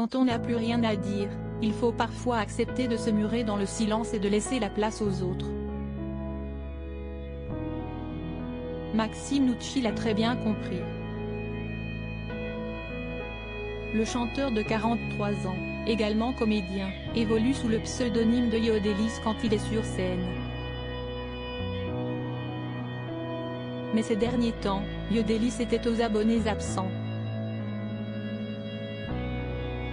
Quand on n'a plus rien à dire, il faut parfois accepter de se murer dans le silence et de laisser la place aux autres. Maxime Nucci l'a très bien compris. Le chanteur de 43 ans, également comédien, évolue sous le pseudonyme de Yodelis quand il est sur scène. Mais ces derniers temps, Yodelis était aux abonnés absents.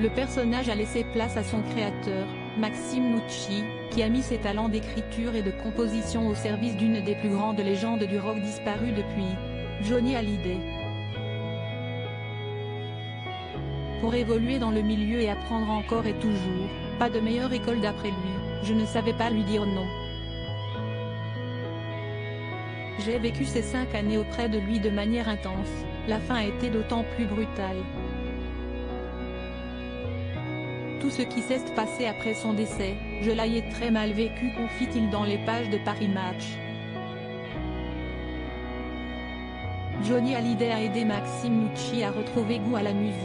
Le personnage a laissé place à son créateur, Maxime Nucci, qui a mis ses talents d'écriture et de composition au service d'une des plus grandes légendes du rock disparues depuis, Johnny Hallyday. Pour évoluer dans le milieu et apprendre encore et toujours, pas de meilleure école d'après lui, je ne savais pas lui dire non. J'ai vécu ces 5 années auprès de lui de manière intense, la fin a été d'autant plus brutale. Tout ce qui s'est passé après son décès, je l'ai très mal vécu, confie-t-il dans les pages de Paris Match. Johnny Hallyday a aidé Maxime Nucci à retrouver goût à la musique.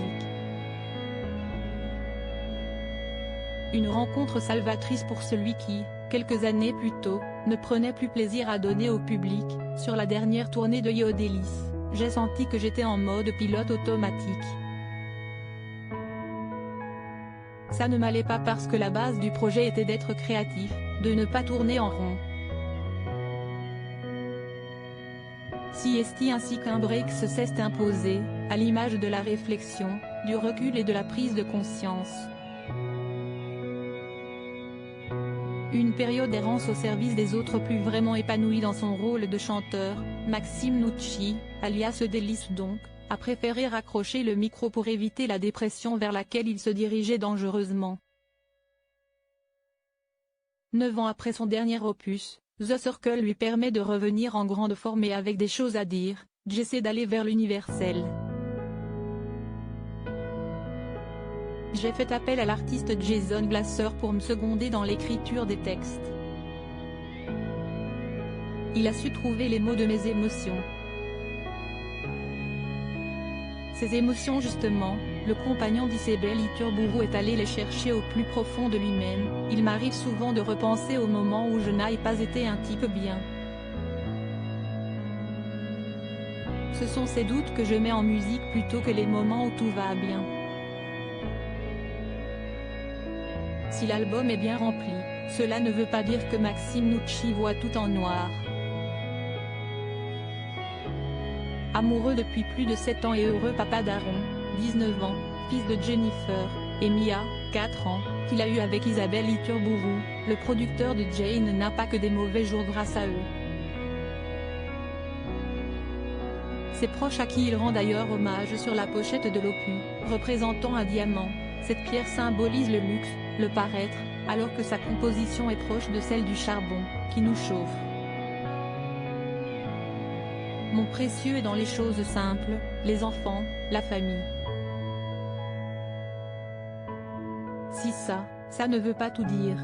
Une rencontre salvatrice pour celui qui, quelques années plus tôt, ne prenait plus plaisir à donner au public. Sur la dernière tournée de Yodelis, j'ai senti que j'étais en mode pilote automatique. Ça ne m'allait pas parce que la base du projet était d'être créatif, de ne pas tourner en rond. Siesti ainsi qu'un break se s'est imposé, à l'image de la réflexion, du recul et de la prise de conscience. Une période d'errance au service des autres, plus vraiment épanoui dans son rôle de chanteur. Maxime Nucci, alias Yodelis donc, a préféré raccrocher le micro pour éviter la dépression vers laquelle il se dirigeait dangereusement. 9 ans après son dernier opus, The Circle lui permet de revenir en grande forme et avec des choses à dire. J'essaie d'aller vers l'universel. J'ai fait appel à l'artiste Jason Glasser pour me seconder dans l'écriture des textes. Il a su trouver les mots de mes émotions. Ces émotions justement, le compagnon d'Isabelle Iturburu est allé les chercher au plus profond de lui-même. Il m'arrive souvent de repenser au moment où je n'ai pas été un type bien. Ce sont ces doutes que je mets en musique plutôt que les moments où tout va bien. Si l'album est bien rempli, cela ne veut pas dire que Maxime Nucci voit tout en noir. Amoureux depuis plus de 7 ans et heureux papa d'Aaron, 19 ans, fils de Jennifer, et Mia, 4 ans, qu'il a eu avec Isabelle Iturburu, le producteur de Jane n'a pas que des mauvais jours grâce à eux. Ses proches à qui il rend d'ailleurs hommage sur la pochette de l'opus, représentant un diamant, cette pierre symbolise le luxe, le paraître, alors que sa composition est proche de celle du charbon, qui nous chauffe. Mon précieux est dans les choses simples, les enfants, la famille. Si ça ne veut pas tout dire.